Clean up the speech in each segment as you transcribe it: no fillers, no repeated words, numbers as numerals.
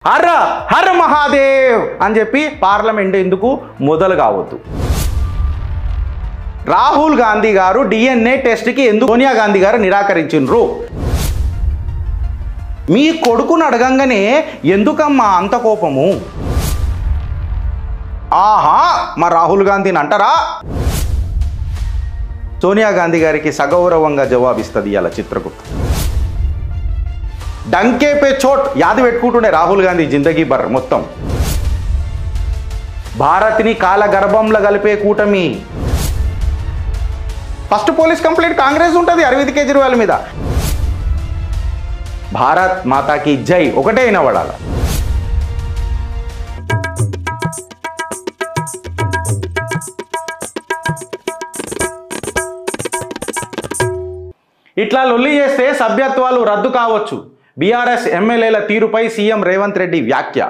హర హర మహాదేవ్ అని చెప్పి పార్లమెంట్ ఎందుకు మొదలు కావద్దు. రాహుల్ గాంధీ గారు DNA టెస్ట్కి ఎందుకు సోనియా గాంధీ గారు నిరాకరించిండ్రు? మీ కొడుకును అడగంగానే ఎందుకమ్మా అంత కోపము? ఆహా మా రాహుల్ గాంధీని అంటారా? సోనియా గాంధీ గారికి సగౌరవంగా జవాబిస్తుంది ఇలా చిత్రగుప్త. డంకే పే చోట్ యాది పెట్టుకుంటుండే రాహుల్ గాంధీ జిందగీ బర్ మొత్తం. భారత్ని కాలగర్భంలో కలిపే కూటమి. ఫస్ట్ పోలీస్ కంప్లైంట్ కాంగ్రెస్ ఉంటుంది అరవింద్ కేజ్రీవాల్ మీద. భారత్ మాతాకి జై ఒకటే వినబడాల. ఇట్లా లొల్లి చేస్తే సభ్యత్వాలు రద్దు కావచ్చు. బీఆర్ఎస్ ఎమ్మెల్యేల తీరుపై సీఎం రేవంత్ రెడ్డి వ్యాఖ్య.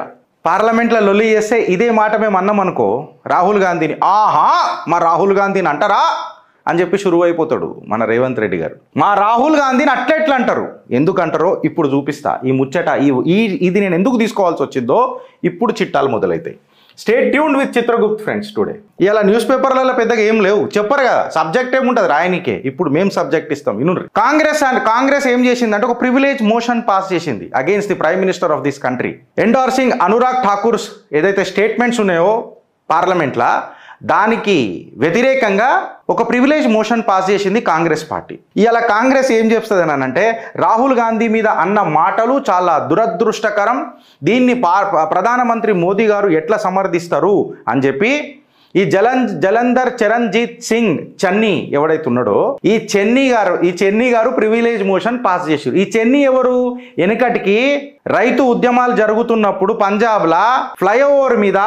పార్లమెంట్లో లొల్లి చేస్తే ఇదే మాట మేము అన్నామనుకో, రాహుల్ గాంధీని ఆహా మా రాహుల్ గాంధీని అంటారా అని చెప్పి షురువు అయిపోతాడు మన రేవంత్ రెడ్డి గారు. మా రాహుల్ గాంధీని అట్లెట్లా అంటారు, ఎందుకు అంటారో ఇప్పుడు చూపిస్తా. ఈ ముచ్చట ఇది నేను ఎందుకు తీసుకోవాల్సి వచ్చిందో ఇప్పుడు చిట్టాలు మొదలవుతాయి. Stay tuned with Chitragupt friends. Today ఇలా న్యూస్ పేపర్లలో పెద్దగా ఏం లేవు, చెప్పరు కదా, సబ్జెక్ట్ ఏముంటుంది రాయనికే. ఇప్పుడు మేము సబ్జెక్ట్ ఇస్తాం వినుర్రి. కాంగ్రెస్ ఏం చేసిందంటే ఒక ప్రివిలేజ్ మోషన్ పాస్ చేసింది against the prime minister of this country, endorsing Anurag Thakur's ఏదైతే స్టేట్మెంట్స్ ఉన్నాయో పార్లమెంట్లో దానికి వ్యతిరేకంగా ఒక ప్రివిలేజ్ మోషన్ పాస్ చేసింది కాంగ్రెస్ పార్టీ. ఇలా కాంగ్రెస్ ఏం చెప్తుంది అని అంటే, రాహుల్ గాంధీ మీద అన్న మాటలు చాలా దురదృష్టకరం, దీన్ని ప్రధానమంత్రి మోదీ గారు ఎట్లా సమర్థిస్తారు అని చెప్పి ఈ జలంధర్ చరణ్జీత్ సింగ్ చన్నీ ఎవడైతే ఉన్నాడో ఈ చెన్నీ గారు ప్రివిలేజ్ మోషన్ పాస్ చేశారు. ఈ చెన్నీ ఎవరు? వెనుకటికి రైతు ఉద్యమాలు జరుగుతున్నప్పుడు పంజాబ్లా ఫ్లైఓవర్ మీద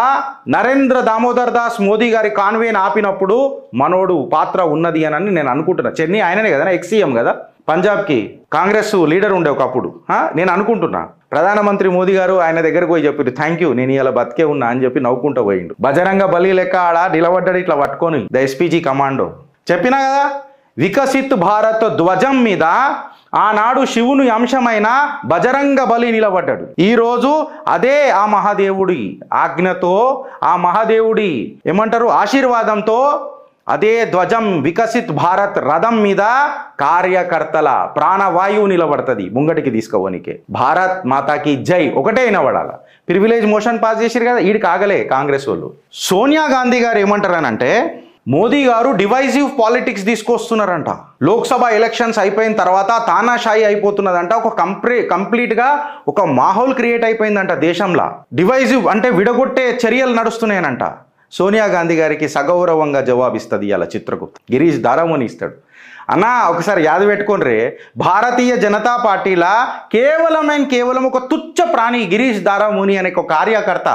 నరేంద్ర దామోదర్ దాస్ మోదీ గారి కాన్వేని ఆపినప్పుడు మనోడు పాత్ర ఉన్నది అని నేను అనుకుంటున్నా. చెన్నీ ఆయననే కదా, ఎక్స్-సీఎం కదా, పంజాబ్కి కాంగ్రెస్ లీడర్ ఉండే ఒకప్పుడు. నేను అనుకుంటున్నా ప్రధానమంత్రి మోదీ గారు ఆయన దగ్గరకు పోయి చెప్పారు, థ్యాంక్ యూ నేను ఇలా బతికే ఉన్నా అని చెప్పి నవ్వుకుంటూ పోయిండు. బజరంగ బలి లెక్క ఆడ నిలబడ్డాడు ఇట్లా పట్టుకొని ద ఎస్పీజీ కమాండో. చెప్పినా కదా, వికసిత్ భారత్ ధ్వజం మీద ఆనాడు శివుని అంశమైన బజరంగ బలి నిలబడ్డాడు. ఈరోజు అదే ఆ మహాదేవుడి ఆజ్ఞతో, ఆ మహాదేవుడి ఏమంటారు ఆశీర్వాదంతో అదే ధ్వజం వికసిత్ భారత్ రథం మీద కార్యకర్తల ప్రాణవాయువు నిలబడుతుంది ముంగటికి తీసుకోవనికే. భారత్ మాతాకి జై ఒకటే వినబడాల. ప్రివిలేజ్ మోషన్ పాస్ చేసిరు కదా, ఈడికి ఆగలే కాంగ్రెస్ వాళ్ళు. సోనియా గాంధీ గారు ఏమంటారనంటే, మోదీ గారు డివైజివ్ పాలిటిక్స్ తీసుకొస్తున్నారంట. లోక్సభ ఎలక్షన్స్ అయిపోయిన తర్వాత తానాషాయి అయిపోతున్నదంట. ఒక కంప్లీట్గా ఒక మాహౌల్ క్రియేట్ అయిపోయిందంట దేశంలో. డివైజివ్ అంటే విడగొట్టే చర్యలు నడుస్తున్నాయనంట. సోనియా గాంధీ గారికి సగౌరవంగా జవాబిస్తుంది ఇలా చిత్రగుప్త. గిరీష్ దారామోని ఇస్తాడు. అన్నా ఒకసారి యాది పెట్టుకోండి, భారతీయ జనతా పార్టీలా కేవలం ఒక తుచ్చ ప్రాణి గిరీష్ దారామోని అనే ఒక కార్యకర్త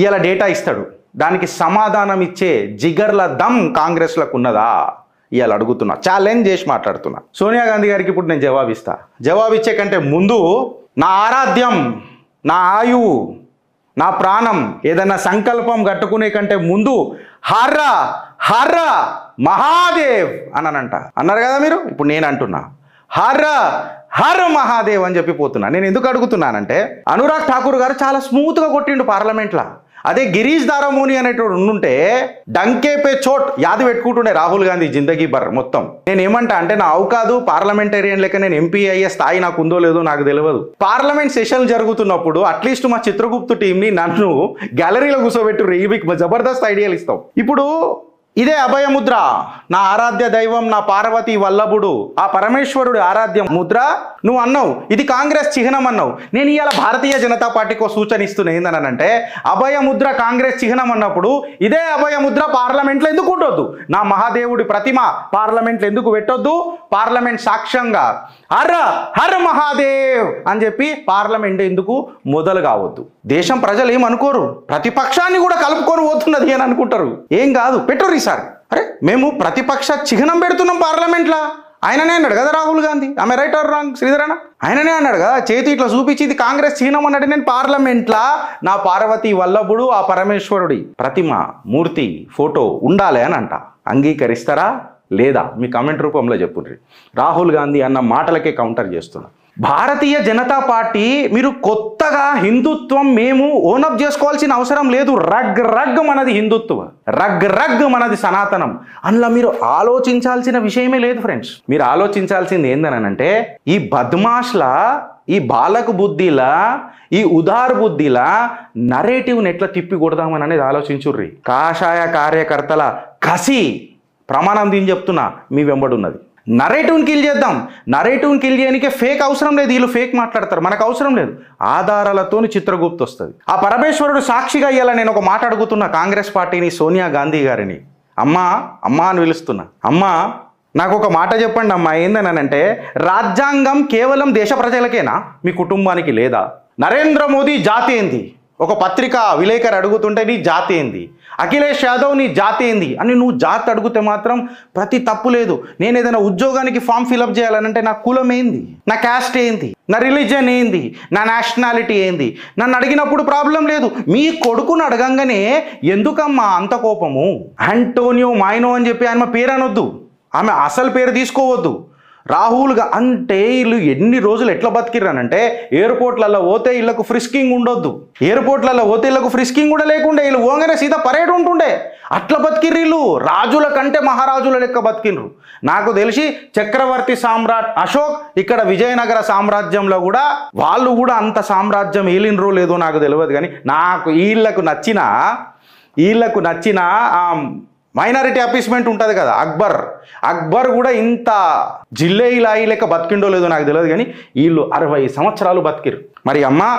ఇలా డేటా ఇస్తాడు. దానికి సమాధానం ఇచ్చే జిగర్ల దమ్ కాంగ్రెస్లకు ఉన్నదా ఇవాళ అడుగుతున్నా, ఛాలెంజ్ చేసి మాట్లాడుతున్నా. సోనియా గాంధీ గారికి ఇప్పుడు నేను జవాబిస్తా. జవాబిచ్చే కంటే ముందు నా ఆరాధ్యం, నా ఆయువు, నా ప్రాణం ఏదన్నా సంకల్పం కట్టుకునే కంటే ముందు హర్ర హర్ర మహాదేవ్ అన్నానంట. అన్నారు కదా మీరు, ఇప్పుడు నేను అంటున్నా హర్ర హర్ మహాదేవ్ అని చెప్పిపోతున్నా. నేను ఎందుకు అడుగుతున్నానంటే, అనురాగ్ ఠాకూర్ గారు చాలా స్మూత్గా కొట్టిండు పార్లమెంట్లో. అదే గిరీష్ దారామోని అనేటోడు ఉండుంటే డంకే పే చోట్ యాది పెట్టుకుంటుండే రాహుల్ గాంధీ జిందగీ బర్ మొత్తం. నేను ఏమంటా అంటే, నా కాదు పార్లమెంటేరియన్ లెక్క నేను ఎంపీ అయ్యే స్థాయి నాకు ఉందో లేదో నాకు తెలియదు. పార్లమెంట్ సెషన్ జరుగుతున్నప్పుడు అట్లీస్ట్ మా చిత్రగుప్తు టీంని నన్ను గ్యాలరీలో కూర్చోబెట్టుర్రు, ఇవి జబర్దస్త్ ఐడియాలు ఇస్తాం. ఇప్పుడు ఇదే అభయముద్ర, నా ఆరాధ్య దైవం, నా పార్వతీ వల్లభుడు, ఆ పరమేశ్వరుడు ఆరాధ్య ముద్ర నువ్వు అన్నావు, ఇది కాంగ్రెస్ చిహ్నం అన్నావు. నేను ఇవాళ భారతీయ జనతా పార్టీకి సూచన ఇస్తున్నా ఏందనంటే, అభయముద్ర కాంగ్రెస్ చిహ్నం అన్నప్పుడు ఇదే అభయముద్ర పార్లమెంట్లో ఎందుకు ఉండొద్దు? నా మహాదేవుడి ప్రతిమ పార్లమెంట్లో ఎందుకు పెట్టొద్దు? పార్లమెంట్ సాక్ష్యంగా హర్ హర్ మహాదేవ్ అని చెప్పి పార్లమెంట్ ఎందుకు మొదలు కావద్దు? దేశం ప్రజలు ఏమనుకోరు, ప్రతిపక్షాన్ని కూడా కలుపుకొని పోతున్నది అని అనుకుంటారు. ఏం కాదు, పెట్టుర్రి సార్. అరే మేము ప్రతిపక్ష చిహ్నం పెడుతున్నాం పార్లమెంట్లో. ఆయననే అన్నాడు కదా రాహుల్ గాంధీ, ఆమె రైట్ ఆర్ రాంగ్ శ్రీధరణ? ఆయననే అన్నాడు కదా, చేతి ఇట్లా చూపించి ఇది కాంగ్రెస్ చిహ్నం అన్నాడు. నేను పార్లమెంట్లో నా పార్వతీ వల్లభుడు, ఆ పరమేశ్వరుడి ప్రతిమ, మూర్తి, ఫోటో ఉండాలి అని అంట. అంగీకరిస్తారా లేదా? మీ కామెంట్ రూపంలో చెప్పుర్రి. రాహుల్ గాంధీ అన్న మాటలకే కౌంటర్ చేస్తున్నా. భారతీయ జనతా పార్టీ మీరు కొత్తగా హిందుత్వం మేము ఓనప్ చేసుకోవాల్సిన అవసరం లేదు. రగ్ రగ్ మనది హిందుత్వం, రగ్ రగ్ మనది సనాతనం. అందులో మీరు ఆలోచించాల్సిన విషయమే లేదు ఫ్రెండ్స్. మీరు ఆలోచించాల్సింది ఏందనంటే ఈ బద్మాష్ల, ఈ బాలక బుద్ధిలా, ఈ ఉదార్ బుద్ధిలా నరేటివ్ని ఎట్లా తిప్పి కొడదామని అనేది ఆలోచించుర్రి. కాషాయ కార్యకర్తల కసి ప్రమాణం దీని చెప్తున్నా మీ వెంబడున్నది. నరేటివ్ని కిల్ చేద్దాం. నరేటివ్ని కిల్ చేయడానికే ఫేక్ అవసరం లేదు. వీళ్ళు ఫేక్ మాట్లాడతారు, మనకు అవసరం లేదు. ఆధారాలతోని చిత్రగుప్తు వస్తుంది. ఆ పరమేశ్వరుడు సాక్షిగా ఇయ్యాల నేను ఒక మాట అడుగుతున్నా కాంగ్రెస్ పార్టీని, సోనియా గాంధీ గారిని. అమ్మా అమ్మా అని పిలుస్తున్నా. అమ్మా నాకు ఒక మాట చెప్పండి అమ్మా, ఏందనంటే రాజ్యాంగం కేవలం దేశ ప్రజలకేనా, మీ కుటుంబానికి లేదా? నరేంద్ర మోదీ జాతి ఏంది? ఒక పత్రిక విలేకరు అడుగుతుంటే నీ జాతి ఏంది? అఖిలేష్ యాదవ్ నీ జాతి ఏంది అని నువ్వు జాతి అడిగితే మాత్రం ప్రతి తప్పు లేదు. నేను ఏదైనా ఉద్యోగానికి ఫామ్ ఫిలప్ చేయాలనంటే నా కులం ఏంది, నా క్యాస్ట్ ఏంది, నా రిలీజియన్ ఏంది, నా నేషనాలిటీ ఏంది నన్ను అడిగినప్పుడు ప్రాబ్లం లేదు. మీ కొడుకును అడగంగానే ఎందుకమ్మా అంత కోపము? ఆంటోనియో మైనో అని చెప్పి ఆమె పేరు అనొద్దు, ఆమె అసలు పేరు తీసుకోవద్దు. రాహుల్గా అంటే వీళ్ళు ఎన్ని రోజులు ఎట్లా బతికిర్రనంటే ఎయిర్పోర్ట్లలో పోతే వీళ్ళకు ఫ్రిస్కింగ్ ఉండొద్దు, ఎయిర్పోర్ట్లలో పోతే వీళ్ళకు ఫ్రిస్కింగ్ కూడా లేకుండే, వీళ్ళు ఓంగనే సీదా పరేడ్ ఉంటుండే. అట్లా బతికిర్రు వీళ్ళు, రాజుల కంటే మహారాజుల లెక్క బతికిండ్రు. నాకు తెలిసి చక్రవర్తి సామ్రాట్ అశోక్ ఇక్కడ విజయనగర సామ్రాజ్యంలో కూడా వాళ్ళు కూడా అంత సామ్రాజ్యం ఏలినరో లేదో నాకు తెలియదు. కానీ నాకు వీళ్ళకు నచ్చిన మైనారిటీ అపీస్మెంట్ ఉంటుంది కదా, అక్బర్ కూడా ఇంత జిల్లేయిలాయి లెక్క బతికిండో లేదో నాకు తెలియదు. కానీ వీళ్ళు 60 సంవత్సరాలు బతికిరు. మరి అమ్మా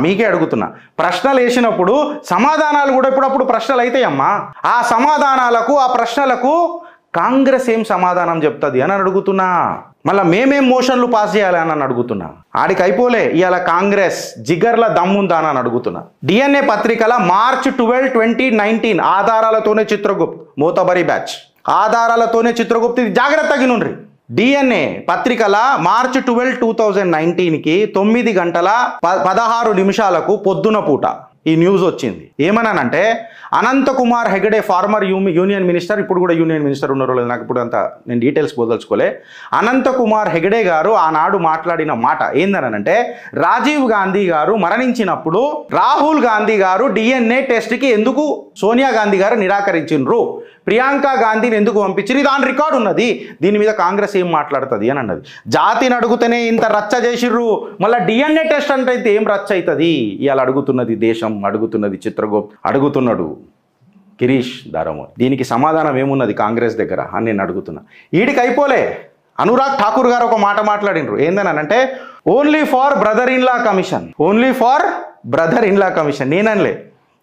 మీకే అడుగుతున్నా, ప్రశ్నలు వేసినప్పుడు సమాధానాలు కూడా ఇప్పుడప్పుడు ప్రశ్నలు అవుతాయమ్మా. ఆ సమాధానాలకు, ఆ ప్రశ్నలకు కాంగ్రెస్ ఏం సమాధానం చెప్తుంది అని అడుగుతున్నా. మళ్ళీ మేమేం మోషన్లు పాస్ చేయాలి అని అడుగుతున్నా. ఆడికి అయిపోలే ఇవాళ కాంగ్రెస్ జిగర్ల దమ్ముందా అని అడుగుతున్నా. డిఎన్ఏ పత్రికల March 12, 2019 ఆధారాలతోనే చిత్రగుప్త్ మోతబరి బ్యాచ్, ఆధారాలతోనే చిత్రగుప్త్. ఇది జాగ్రత్తగా నుండ్రి. డిఎన్ఏ పత్రికల March 12, 2019కి 9:16 పొద్దున పూట ఈ న్యూస్ వచ్చింది. ఏమన్నానంటే Anantkumar Hegde former union minister, ఇప్పుడు కూడా యూనియన్ మినిస్టర్ ఉన్నారో లేదు నాకు ఇప్పుడు అంతా నేను డీటెయిల్స్ పోదలుచుకోలే. అనంతకుమార్ హెగడే గారు ఆనాడు మాట్లాడిన మాట ఏందనంటే రాజీవ్ గాంధీ గారు మరణించినప్పుడు రాహుల్ గాంధీ గారు డిఎన్ఏ టెస్ట్కి ఎందుకు సోనియా గాంధీ గారు నిరాకరించిండ్రు, ప్రియాంక గాంధీని ఎందుకు పంపించింది, దాని రికార్డు ఉన్నది. దీని మీద కాంగ్రెస్ ఏం మాట్లాడుతుంది అని అన్నది. జాతిని అడుగుతూనే ఇంత రచ్చ చేసిర్రు, మళ్ళీ డిఎన్ఏ టెస్ట్ అంటే అయితే ఏం రచ్చ అవుతుంది? ఇవాళ అడుగుతున్నది దేశం, అడుగుతున్నది చిత్రగుప్త్, అడుగుతున్నాడు గిరీష్ దారమో. దీనికి సమాధానం ఏమున్నది కాంగ్రెస్ దగ్గర అని నేను అడుగుతున్నా. వీడికి అయిపోలే. అనురాగ్ ఠాకూర్ గారు ఒక మాట మాట్లాడినరు. ఏందనంటే only for brother in law commission, only for brother in law commission. నేనలే,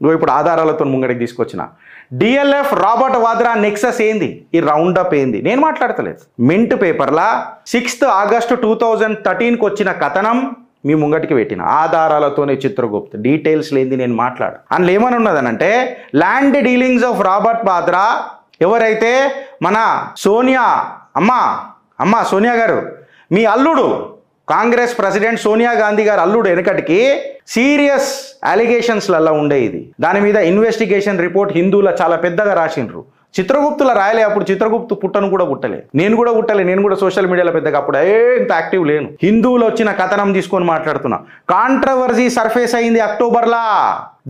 నువ్వు ఇప్పుడు ఆధారాలతో ముంగడికి తీసుకొచ్చిన. డిఎల్ఎఫ్ రాబర్ట్ వాద్రా నెక్సస్ ఏంది, ఈ రౌండప్ ఏంది నేను మాట్లాడతలేదు. మింట్ పేపర్లా 6 ఆగస్టు 2013కి వచ్చిన కథనం మీ ముంగటికి పెట్టిన ఆధారాలతోనే చిత్రగుప్త్, డీటెయిల్స్ లేనిది నేను మాట్లాడు. అందులో ఏమని ఉన్నదనంటే land dealings of Robert Vadra, ఎవరైతే మన సోనియా సోనియా గారు మీ అల్లుడు, కాంగ్రెస్ ప్రెసిడెంట్ సోనియా గాంధీ గారు అల్లుడు వెనకటికి సీరియస్ అలిగేషన్స్లలో ఉండే ఇది. దాని మీద ఇన్వెస్టిగేషన్ రిపోర్ట్ హిందూలో చాలా పెద్దగా రాసిండ్రు. చిత్రగుప్తుల రాయలే. అప్పుడు చిత్రగుప్తు పుట్టను కూడా పుట్టలే, నేను కూడా సోషల్ మీడియాలో పెద్దగా అప్పుడు ఇంత యాక్టివ్ లేను. హిందువులు వచ్చిన కథనం తీసుకొని మాట్లాడుతున్నా. కాంట్రవర్సీ సర్ఫేస్ అయింది అక్టోబర్లా.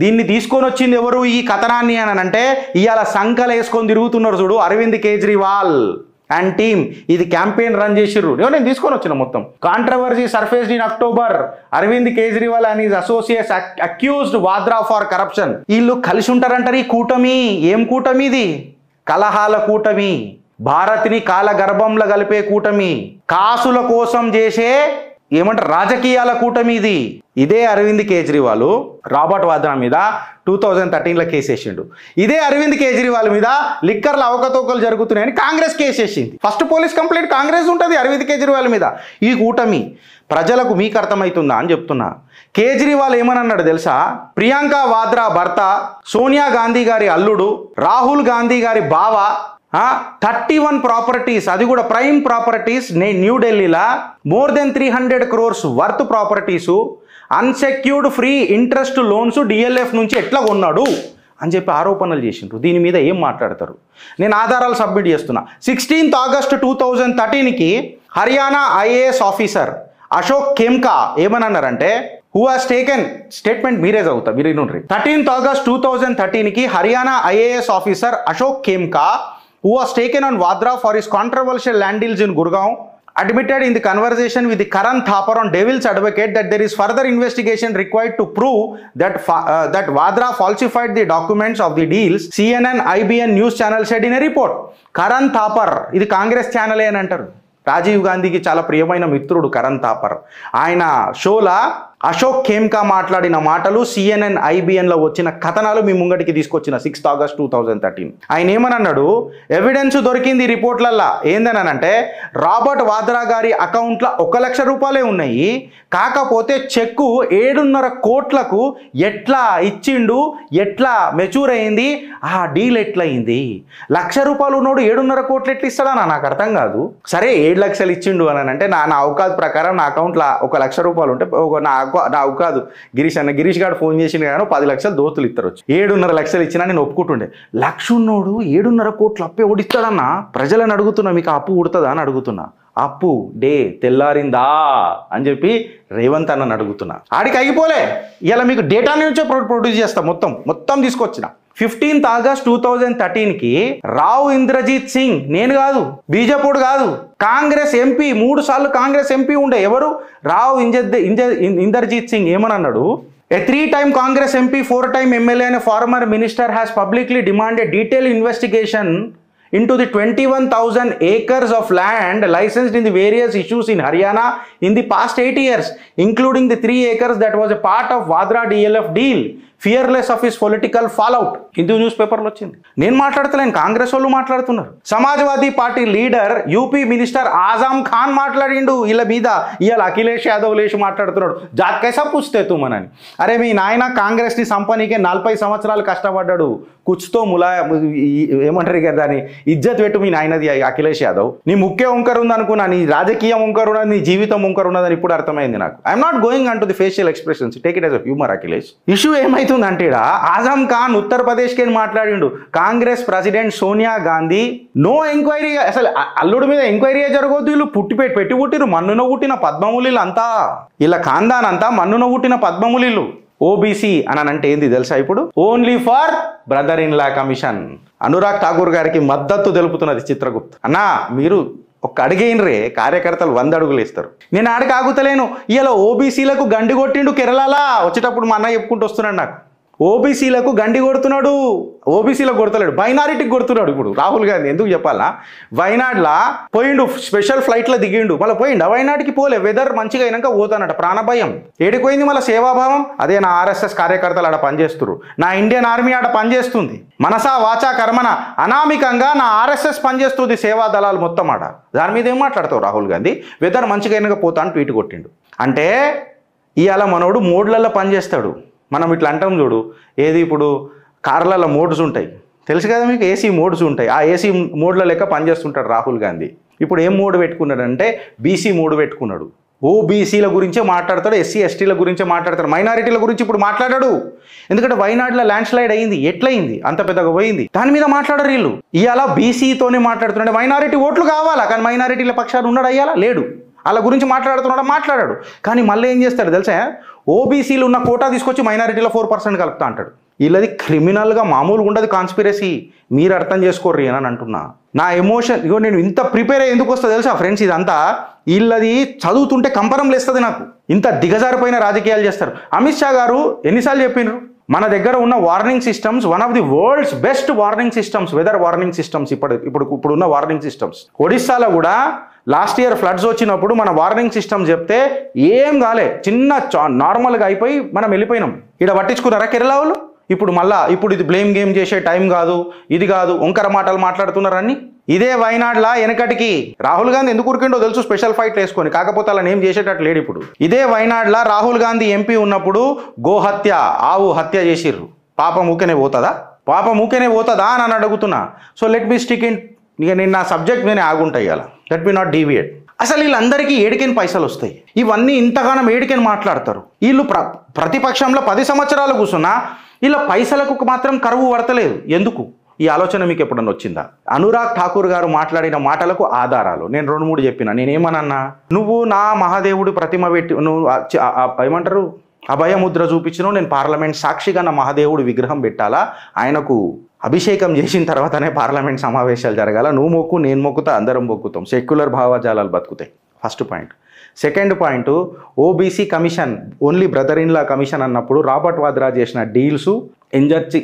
దీన్ని తీసుకొని వచ్చింది ఎవరు ఈ కథనాన్ని అని అంటే ఇవాళ సంకలు వేసుకొని తిరుగుతున్నారు చూడు అరవింద్ కేజ్రీవాల్ అండ్ టీమ్. ఇది క్యాంపెయిన్ రన్ చేసిర్రు. నేను తీసుకొని వచ్చిన మొత్తం controversy surfaced in October, Arvind Kejriwal and his associates accused Vadra for corruption. వీళ్ళు కలిసి ఉంటారంటారు. ఈ కూటమి ఏం కూటమి ఇది? కలహాల కూటమి, భారత్ని కాలగర్భంలో కలిపే కూటమి, కాసుల కోసం చేసే ఏమంటారు రాజకీయాల కూటమి ఇది. ఇదే అరవింద్ కేజ్రీవాల్ రాబర్ట్ వాద్రా మీద 2013లో కేసేసిండు. ఇదే అరవింద్ కేజ్రీవాల్ మీద లిక్కర్ల అవకతవకలు జరుగుతున్నాయని కాంగ్రెస్ కేసేసింది. ఫస్ట్ పోలీస్ కంప్లైంట్ కాంగ్రెస్ ఉంటుంది అరవింద్ కేజ్రీవాల్ మీద. ఈ కూటమి ప్రజలకు మీకు అర్థమవుతుందా అని చెప్తున్నా. కేజ్రీవాల్ ఏమన్నాడు తెలుసా? ప్రియాంక వాద్రా భర్త, సోనియా గాంధీ గారి అల్లుడు, రాహుల్ గాంధీ గారి బావ 31 ప్రాపర్టీస్, అది కూడా ప్రైమ్ ప్రాపర్టీస్ న్యూఢిల్లీలో more than 300 crores worth properties, unsecured free interest loans DLF నుంచి ఎట్లా కొన్నాడు అని చెప్పి ఆరోపణలు చేసిండ్రు. దీని మీద ఏం మాట్లాడతారు? నేను ఆధారాలు సబ్మిట్ చేస్తున్నా. 16 ఆగస్టు 2013కి హర్యానా ఐఏఎస్ ఆఫీసర్ అశోక్ ఖేమ్కా ఏమని అన్నారంటే, హూ హాస్ టేకెన్ స్టేట్మెంట్ మీరే చదువుతా మీరు నుండి 13th August 2013 Haryana IAS officer Ashok Khemka who was taken on Vadra for his controversial land deals in Gurgaon admitted in the conversation with the Karan Thapar on Devil's Advocate that there is further investigation required to prove that Vadra falsified the documents of the deals, CNN IBN news channel said in a report. Karan Thapar ఇది కాంగ్రెస్ ఛానలే అని అంటారు. రాజీవ్ గాంధీకి చాలా ప్రియమైన మిత్రుడు కరణ్ థాపర్. ఆయన షోలా అశోక్ ఖేమ్కా మాట్లాడిన మాటలు CNN IBNలో వచ్చిన కథనాలు మీ ముంగటికి తీసుకొచ్చిన 6th August 2013. ఆయన ఏమని అన్నాడు, ఎవిడెన్స్ దొరికింది రిపోర్ట్లల్లా ఏందనంటే రాబర్ట్ వాద్రా గారి అకౌంట్లో 1 లక్ష రూపాయలే ఉన్నాయి, కాకపోతే చెక్కు 7.5 కోట్లకు ఎట్లా ఇచ్చిండు, ఎట్లా మెచ్యూర్ అయింది, ఆ డీల్ ఎట్లయింది, 1 లక్ష రూపాయలు ఉన్నోడు 7.5 కోట్లు ఎట్లా ఇస్తాడా నాకు అర్థం కాదు. సరే 7 లక్షలు ఇచ్చిండు అని అంటే నా అవకాశ ప్రకారం నా అకౌంట్లో 1 లక్ష రూపాయలు ఉంటే నా కాదు గిరీష్ గారు ఫోన్ చేసిన కానీ 10 లక్షలు దోస్తులు ఇస్తారు, 7.5 లక్షలు ఇచ్చినా నేను ఒప్పుకుంటుండే. 1 లక్ష ఉన్నోడు 7.5 కోట్లు అప్పు ఎవడిస్తాడన్నా, ప్రజలను అడుగుతున్నా, మీకు అప్పు ఉడుతుందా అని అడుగుతున్నా. అప్పు డే తెల్లారిందా అని చెప్పి రేవంత్ అన్నని అడుగుతున్నా. ఆడికి అయిపోలే, ఇలా మీకు డేటా నుంచే ప్రొడ్యూస్ చేస్తా, మొత్తం తీసుకొచ్చిన. 15th August 2013 రావ్ ఇంద్రజిత్ సింగ్, నేను కాదు, బీజేపీ కాదు, కాంగ్రెస్ ఎంపీ, 3 సార్లు కాంగ్రెస్ ఎంపీ ఉండే, ఎవరు రావ్ ఇందర్జిత్ సింగ్ ఏమని అన్నాడు, a 3-time Congress MP, 4-time MLA and a former minister has publicly demanded detailed investigation into the 21,000 acres of land licensed in the various issues in Haryana in the past 8 years, including the 3 acres that was a part of Vadra DLF deal, fearless of his political fallout. Hindu news పేపర్లో వచ్చింది. నేను మాట్లాడతలేను, కాంగ్రెస్ వాళ్ళు మాట్లాడుతున్నారు. Samajwadi party leader UP minister Azam Khan మాట్లాడిండు వీళ్ళ మీద. ఇవాళ అఖిలేష్ యాదవ్ లేచి మాట్లాడుతున్నాడు, జాత్ కైసా పూస్తే తుమనని. అరే మీ నాయన కాంగ్రెస్ని సంపనీకే 40 సంవత్సరాలు కష్టపడ్డాడు, కుచ్తో ఏమంటారు కదా దాన్ని ఇజ్జత్ పెట్టు మీ నాయనది అఖిలేష్ యాదవ్. నీ ముఖ్య వంకరు ఉందనుకున్నా, నీ రాజకీయం వంకరు ఉన్నది, నీ జీవితం వంకరు ఉన్నదని ఇప్పుడు అర్థమైంది నాకు. I'm not going on to the facial expressions, take it as a humour. Akhilesh issue ఏమైతే అంటే ఆజం ఖాన్ ఉత్తరప్రదేశ్కి మాట్లాడిండు, Congress president Sonia Gandhi no enquiry, అసలు అల్లుడి మీద ఎంక్వైరీ జరగవద్దు, వీళ్ళు పెట్టి పుట్టిరు, మన్నున పుట్టిన పద్మములీలు అంతా, ఇలా ఖాందాన్ అంతా మన్నున పుట్టిన పద్మములీలు. ఓబీసీ అని అంటే ఏంది తెలుసా ఇప్పుడు, only for brother in law commission. Anurag Thakur గారికి మద్దతు తెలుపుతున్నది చిత్రగుప్త. అన్నా మీరు ఒక్క అడిగేనరే, కార్యకర్తలు 100 అడుగులు ఇస్తారు. నేను ఆడికి ఆగుతలేను. ఇలా ఓబీసీలకు గండి కొట్టిండు కేరళలా, వచ్చేటప్పుడు మా అన్న చెప్పుకుంటూ వస్తున్నాడు నాకు. ఓబీసీలకు గండి కొడుతున్నాడు, ఓబీసీలకు కొడతలేడు, మైనారిటీకి కొడుతున్నాడు. ఇప్పుడు రాహుల్ గాంధీ ఎందుకు చెప్పాలా, వైనాడ్లా పోయిండు, స్పెషల్ ఫ్లైట్లో దిగిండు, మళ్ళీ పోయిండు. వైనాడ్కి పోలే, వెదర్ మంచిగా అయినాక పోతానట, ప్రాణభయం. ఏడిపోయింది మళ్ళీ సేవాభావం. అదే నా ఆర్ఎస్ఎస్ కార్యకర్తలు ఆడ పనిచేస్తున్నారు, నా ఇండియన్ ఆర్మీ ఆడ పనిచేస్తుంది, మనసా వాచా కర్మన అనామికంగా నా ఆర్ఎస్ఎస్ పనిచేస్తుంది, సేవా దళాలు మొత్తం ఆడ. దాని మీద ఏం మాట్లాడతావు రాహుల్ గాంధీ, వెదర్ మంచిగా అయినాక పోతా అని ట్వీట్ కొట్టిండు. అంటే ఇవాళ మనోడు మోడ్లలో పనిచేస్తాడు. మనం ఇట్లా అంటాం చూడు, ఏది ఇప్పుడు కార్లలో మోడ్స్ ఉంటాయి తెలుసు కదా మీకు, ఏసీ మోడ్స్ ఉంటాయి, ఆ ఏసీ మోడ్ల లెక్క పనిచేస్తుంటాడు రాహుల్ గాంధీ. ఇప్పుడు ఏం మోడ్ పెట్టుకున్నాడంటే బీసీ మోడ్ పెట్టుకున్నాడు. ఓబీసీల గురించే మాట్లాడతాడు, ఎస్సీ ఎస్టీల గురించే మాట్లాడతాడు, మైనారిటీల గురించి ఇప్పుడు మాట్లాడాడు. ఎందుకంటే వైనాడులో ల్యాండ్ స్లైడ్ అయింది, ఎట్లయింది, అంత పెద్దగా పోయింది, దాని మీద మాట్లాడరు వీళ్ళు. ఇవాళ బీసీతోనే మాట్లాడుతున్నాడు, మైనారిటీ ఓట్లు కావాలా, కానీ మైనారిటీల పక్షాలు ఉన్నాడు, అయ్యాలా లేడు, వాళ్ళ గురించి మాట్లాడాడు. కానీ మళ్ళీ ఏం చేస్తాడు తెలుసా, ఓబీసీలు ఉన్న కోటా తీసుకొచ్చి మైనారిటీలో 4% కలుపుతా అంటాడు. వీళ్ళది క్రిమినల్గా మామూలుగా ఉండదు కాన్స్పిరసీ, మీరు అర్థం చేసుకోర్రి అని అంటున్నా. నా ఎమోషన్ ఇగో, నేను ఇంత ప్రిపేర్ అయ్యి ఎందుకు వస్తుంది తెలుసా ఫ్రెండ్స్, ఇదంతా వీళ్ళది చదువుతుంటే కంపరం లేస్తుంది నాకు. ఇంత దిగజారిపోయిన రాజకీయాలు చేస్తారు. అమిత్ షా గారు ఎన్నిసార్లు చెప్పినారు, మన దగ్గర ఉన్న warning systems one of the world's best warning systems, weather warning systems, ఇప్పుడున్న వార్నింగ్ సిస్టమ్స్. ఒడిస్సాలో కూడా లాస్ట్ ఇయర్ ఫ్లడ్స్ వచ్చినప్పుడు మన వార్నింగ్ సిస్టమ్ చెప్తే ఏం కాలే, చిన్న నార్మల్గా అయిపోయి మనం వెళ్ళిపోయినాం. ఇక్కడ పట్టించుకున్నారా కేరళ వాళ్ళు? ఇప్పుడు ఇది బ్లేమ్ గేమ్ చేసే టైం కాదు, ఇది కాదు, వంకర మాటలు మాట్లాడుతున్నారని. ఇదే వైనాడ్లా వెనకటికి రాహుల్ గాంధీ ఎందుకు ఉరికిండో తెలుసు, స్పెషల్ ఫైట్లు వేసుకొని, కాకపోతే అలా ఏం చేసేటట్టు లేడు. ఇప్పుడు ఇదే వైనాడ్లా రాహుల్ గాంధీ ఎంపీ ఉన్నప్పుడు గోహత్య, ఆవు హత్య చేసిర్రు. పాపం ఊకేనే పోతుందా అని అడుగుతున్నా. So let be stick in, ఇక నేను నా సబ్జెక్ట్ నేనే ఆగుంటాయి అలా, లెట్ బి నాట్ డీవియేట్. అసలు వీళ్ళందరికీ ఏడికెన్ పైసలు వస్తాయి, ఇవన్నీ ఇంతగానం ఏడికెన్ మాట్లాడతారు. వీళ్ళు ప్రతిపక్షంలో 10 సంవత్సరాలు కూర్చున్నా వీళ్ళ పైసలకు మాత్రం కరువు పడతలేదు. ఎందుకు? ఈ ఆలోచన మీకు ఎప్పుడన్నా వచ్చిందా? అనురాగ్ ఠాకూర్ గారు మాట్లాడిన మాటలకు ఆధారాలు నేను 2-3 చెప్పిన. నేనేమనన్నా, నువ్వు నా మహాదేవుడు ప్రతిమ పెట్టి నువ్వు ఏమంటారు అభయముద్ర చూపించినావు, నేను పార్లమెంట్ సాక్షిగా నా మహాదేవుడు విగ్రహం పెట్టాలా, ఆయనకు అభిషేకం చేసిన తర్వాతనే పార్లమెంట్ సమావేశాలు జరగాల, నువ్వు మొక్కు నేను మొక్కుతా అందరం మొక్కుతాం, సెక్యులర్ భావజాలాలు బతుకుతాయి. First point. Second point, OBC commission only brother in law commission అన్నప్పుడు రాబర్ట్ వాద్రా చేసిన డీల్స్,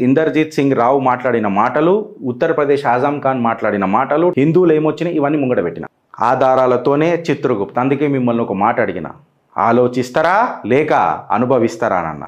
ఇందర్జిత్ సింగ్ రావు మాట్లాడిన మాటలు, ఉత్తరప్రదేశ్ ఆజం ఖాన్ మాట్లాడిన మాటలు, హిందువులు ఏమొచ్చినాయి ఇవన్నీ ముంగడ పెట్టిన ఆధారాలతోనే చిత్రగుప్త. అందుకే మిమ్మల్ని ఒక మాట అడిగిన, ఆలోచిస్తారా లేక అనుభవిస్తారా అన్న.